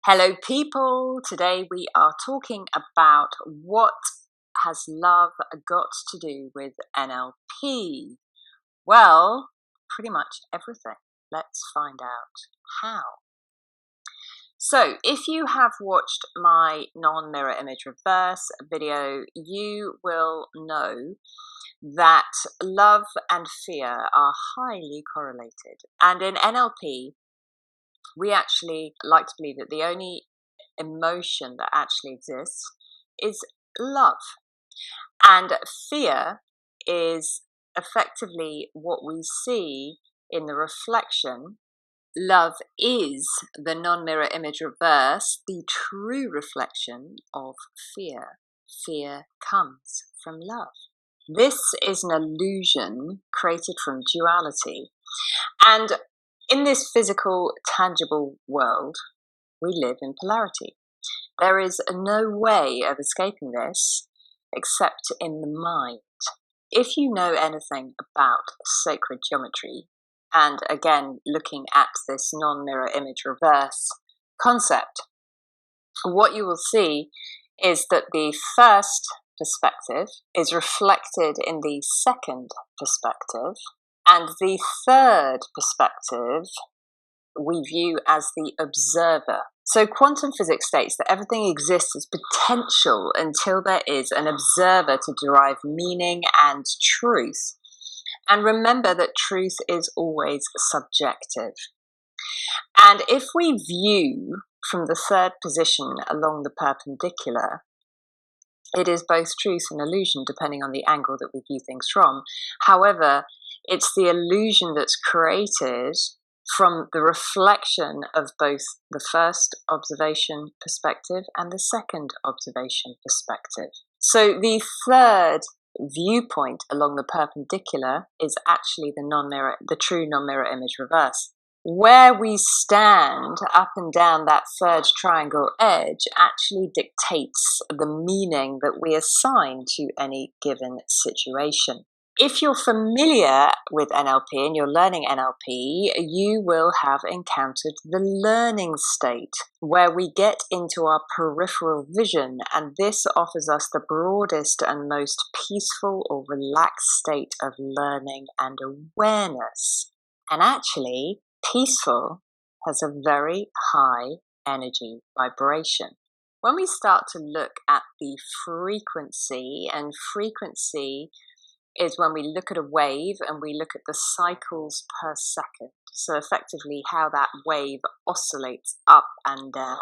Hello people, today we are talking about what has love got to do with NLP? Well, pretty much everything. Let's find out how. So if you have watched my non-mirror image reverse video, you will know that love and fear are highly correlated. And in NLP, we actually like to believe that the only emotion that actually exists is love. And fear is effectively what we see in the reflection. Love is the non-mirror image reverse, the true reflection of fear. Fear comes from love. This is an illusion created from duality. And in this physical, tangible world, we live in polarity. There is no way of escaping this except in the mind. If you know anything about sacred geometry, and again, looking at this non-mirror image reverse concept, what you will see is that the first perspective is reflected in the second perspective, and the third perspective we view as the observer. So quantum physics states that everything exists as potential until there is an observer to derive meaning and truth. And remember that truth is always subjective. And if we view from the third position along the perpendicular, it is both truth and illusion depending on the angle that we view things from. However, it's the illusion that's created from the reflection of both the first observation perspective and the second observation perspective. So the third viewpoint along the perpendicular is actually the true non-mirror image reverse. Where we stand up and down that third triangle edge actually dictates the meaning that we assign to any given situation. If you're familiar with NLP and you're learning NLP, you will have encountered the learning state where we get into our peripheral vision, and this offers us the broadest and most peaceful or relaxed state of learning and awareness. And actually, peaceful has a very high energy vibration. When we start to look at the frequency, and frequency is when we look at a wave and we look at the cycles per second. So effectively how that wave oscillates up and down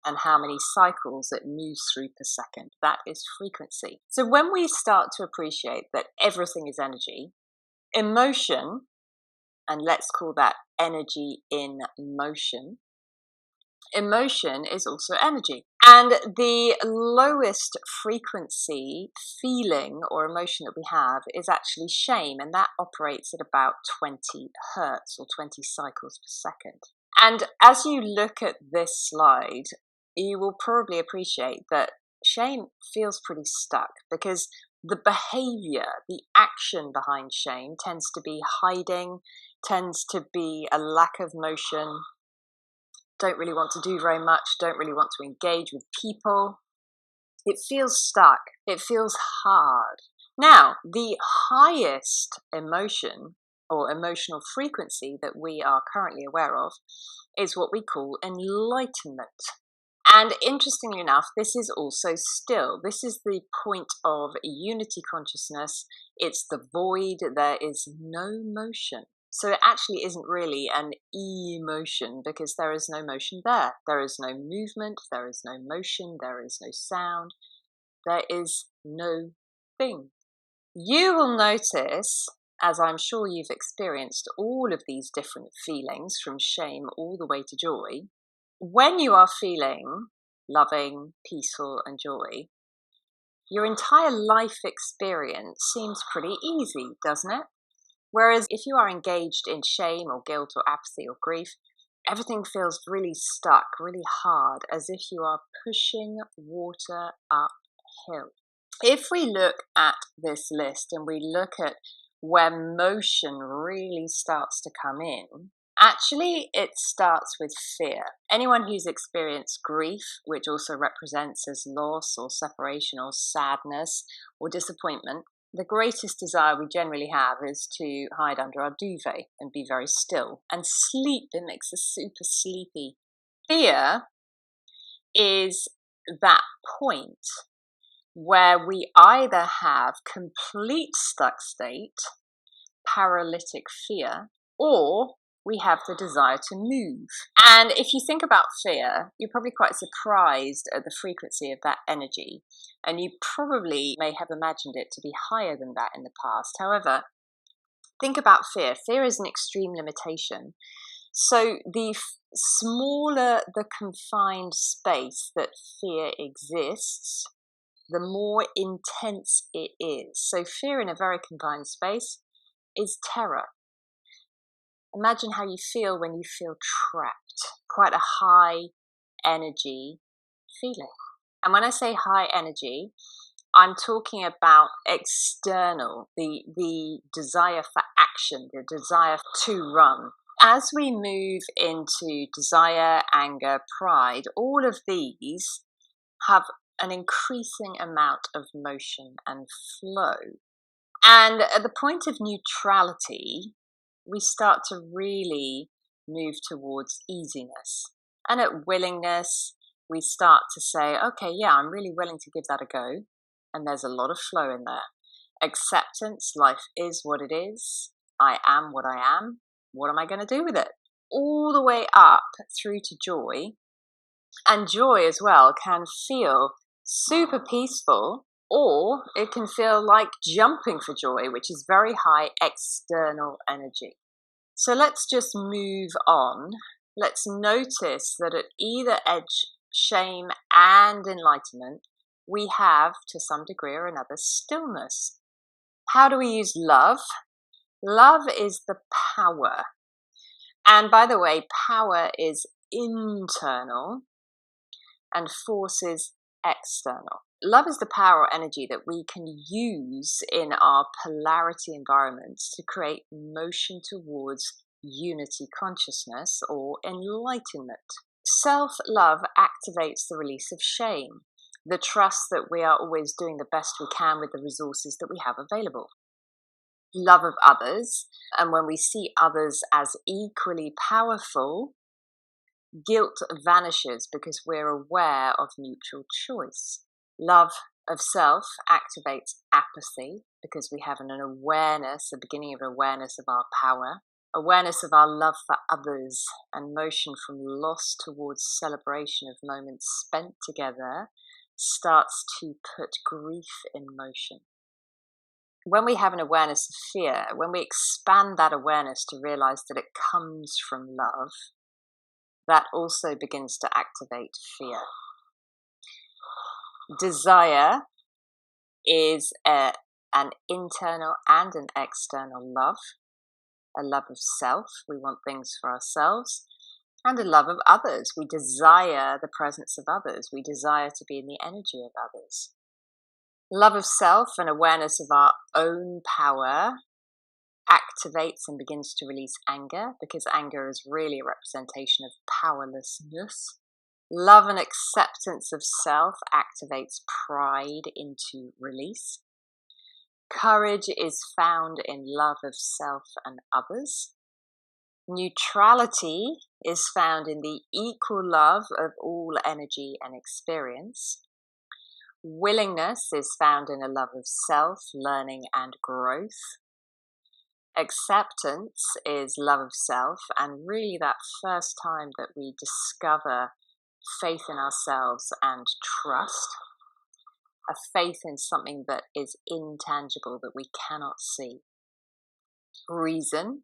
and how many cycles it moves through per second. That is frequency. So when we start to appreciate that everything is energy, emotion, and let's call that energy in motion, emotion is also energy. And the lowest frequency feeling or emotion that we have is actually shame, and that operates at about 20 hertz or 20 cycles per second. And as you look at this slide, you will probably appreciate that shame feels pretty stuck because the behavior, the action behind shame tends to be hiding, tends to be a lack of motion, don't really want to do very much, don't really want to engage with people. It feels stuck. It feels hard. Now, the highest emotion or emotional frequency that we are currently aware of is what we call enlightenment. And interestingly enough, this is also still. This is the point of unity consciousness. It's the void. There is no motion. So it actually isn't really an emotion because there is no motion there. There is no movement, there is no motion, there is no sound, there is no thing. You will notice, as I'm sure you've experienced all of these different feelings from shame all the way to joy, when you are feeling loving, peaceful and joy, your entire life experience seems pretty easy, doesn't it? Whereas if you are engaged in shame or guilt or apathy or grief, everything feels really stuck, really hard, as if you are pushing water uphill. If we look at this list and we look at where motion really starts to come in, Actually, it starts with fear. Anyone who's experienced grief, which also represents as loss or separation or sadness or disappointment, the greatest desire we generally have is to hide under our duvet and be very still and sleep. It makes us super sleepy. Fear is that point where we either have complete stuck state, paralytic fear, or we have the desire to move. And if you think about fear, you're probably quite surprised at the frequency of that energy. And you probably may have imagined it to be higher than that in the past. However, think about fear. Fear is an extreme limitation. So the smaller the confined space that fear exists, the more intense it is. So fear in a very confined space is terror. Imagine how you feel when you feel trapped. Quite a high energy feeling. And when I say high energy, I'm talking about external, the desire for action, the desire to run. As we move into desire, anger, pride, all of these have an increasing amount of motion and flow. And at the point of neutrality, we start to really move towards easiness. And at willingness, we start to say, okay, yeah, I'm really willing to give that a go. And there's a lot of flow in there. Acceptance, life is what it is. I am what I am. What am I going to do with it? All the way up through to joy. And joy as well can feel super peaceful, or it can feel like jumping for joy, which is very high external energy. So let's just move on. Let's notice that at either edge, shame and enlightenment, we have, to some degree or another, stillness. How do we use love? Love is the power. And by the way, power is internal and force is external. Love is the power or energy that we can use in our polarity environments to create motion towards unity consciousness or enlightenment. Self-love activates the release of shame, the trust that we are always doing the best we can with the resources that we have available. Love of others, and when we see others as equally powerful, guilt vanishes because we're aware of mutual choice. Love of self activates apathy because we have an awareness, a beginning of awareness of our power, awareness of our love for others, and motion from loss towards celebration of moments spent together starts to put grief in motion. When we have an awareness of fear, when we expand that awareness to realize that it comes from love, that also begins to activate fear. Desire is an internal and an external love, a love of self. We want things for ourselves, and a love of others. We desire the presence of others. We desire to be in the energy of others. Love of self and awareness of our own power activates and begins to release anger, because anger is really a representation of powerlessness. Love and acceptance of self activates pride into release. Courage is found in love of self and others. Neutrality is found in the equal love of all energy and experience. Willingness is found in a love of self, learning and growth. Acceptance is love of self, and really that first time that we discover faith in ourselves and trust, a faith in something that is intangible, that we cannot see. Reason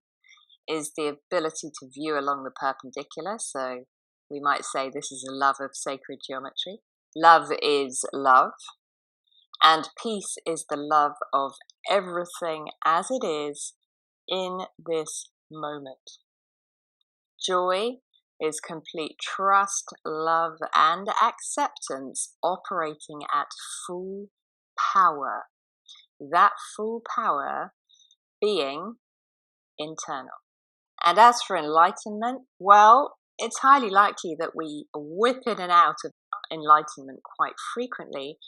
is the ability to view along the perpendicular, so we might say this is a love of sacred geometry. Love is love, and peace is the love of everything as it is in this moment. Joy is complete trust, love, and acceptance operating at full power. That full power being internal. And as for enlightenment, well, it's highly likely that we whip in and out of enlightenment quite frequently.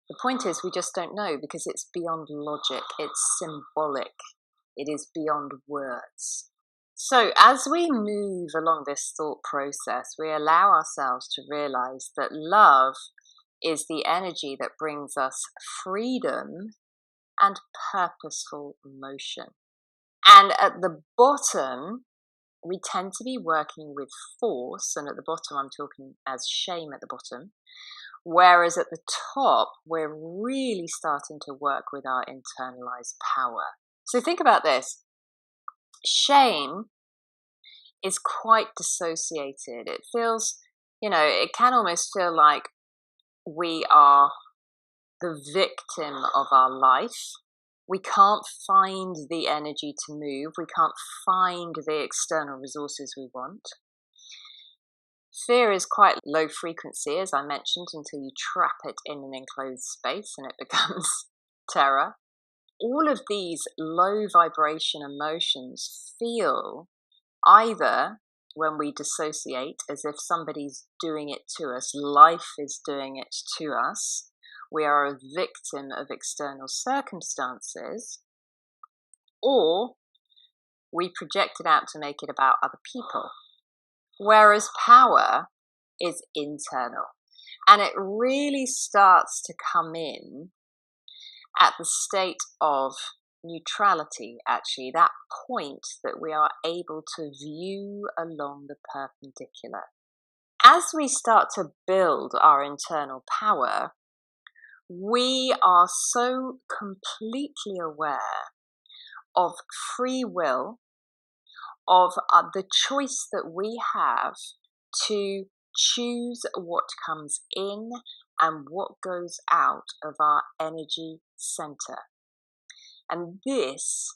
The point is, we just don't know because it's beyond logic, it's symbolic, it is beyond words. So as we move along this thought process, we allow ourselves to realize that love is the energy that brings us freedom and purposeful motion. And at the bottom, we tend to be working with force, and at the bottom, I'm talking as shame at the bottom. Whereas at the top, we're really starting to work with our internalized power. So think about this. Shame is quite dissociated. It feels, it can almost feel like we are the victim of our life. We can't find the energy to move. We can't find the external resources we want. Fear is quite low frequency, as I mentioned, until you trap it in an enclosed space and it becomes terror. All of these low vibration emotions feel either when we dissociate as if somebody's doing it to us, life is doing it to us, we are a victim of external circumstances, or we project it out to make it about other people. Whereas power is internal, and it really starts to come in at the state of neutrality, actually, that point that we are able to view along the perpendicular. As we start to build our internal power, we are so completely aware of free will, of the choice that we have to choose what comes in and what goes out of our energy center. And this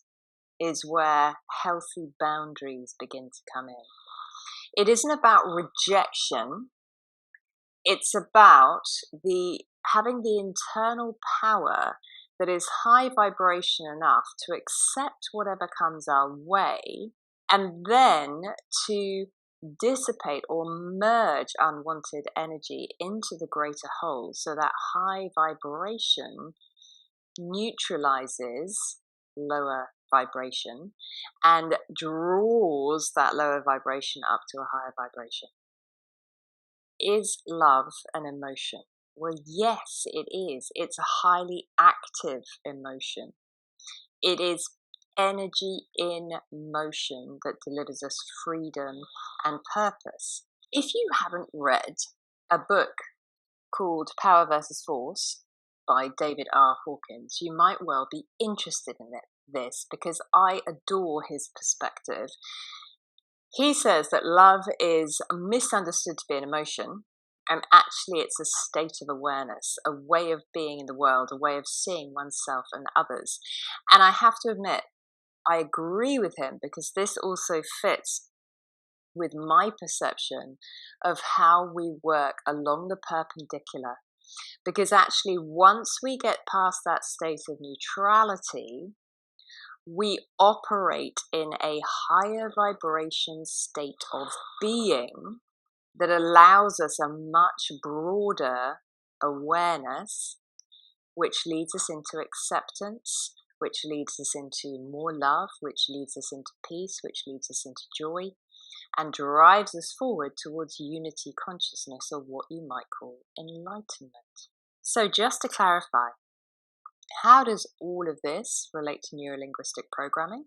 is where healthy boundaries begin to come in. It isn't about rejection. It's about having the internal power that is high vibration enough to accept whatever comes our way, and then to dissipate or merge unwanted energy into the greater whole, so that high vibration neutralizes lower vibration and draws that lower vibration up to a higher vibration. Is love an emotion? Well, yes, it is. It's a highly active emotion. It is energy in motion that delivers us freedom and purpose. If you haven't read a book called Power versus Force by David R. Hawkins, you might well be interested in this because I adore his perspective. He says that love is misunderstood to be an emotion, and actually it's a state of awareness, a way of being in the world, a way of seeing oneself and others. And I have to admit, I agree with him because this also fits with my perception of how we work along the perpendicular. Because actually, once we get past that state of neutrality, we operate in a higher vibration state of being that allows us a much broader awareness, which leads us into acceptance, which leads us into more love, which leads us into peace, which leads us into joy, and drives us forward towards unity consciousness, or what you might call enlightenment. So just to clarify, how does all of this relate to neurolinguistic programming?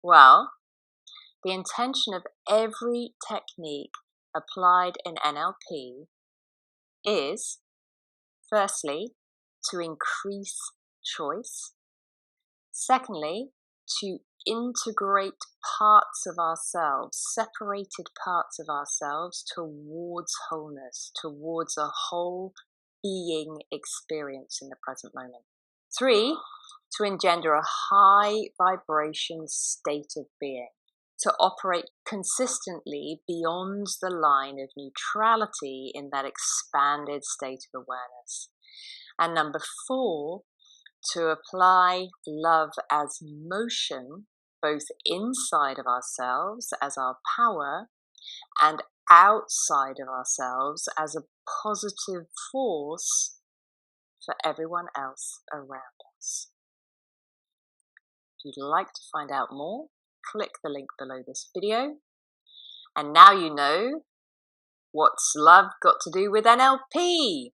Well, the intention of every technique applied in NLP is, firstly, to increase choice. Secondly, to integrate parts of ourselves, separated parts of ourselves, towards wholeness, towards a whole being experience in the present moment. 3, to engender a high vibration state of being, to operate consistently beyond the line of neutrality in that expanded state of awareness. And number 4, to apply love as motion both inside of ourselves as our power and outside of ourselves as a positive force for everyone else around us. If you'd like to find out more, click the link below this video. And now you know what's love got to do with NLP.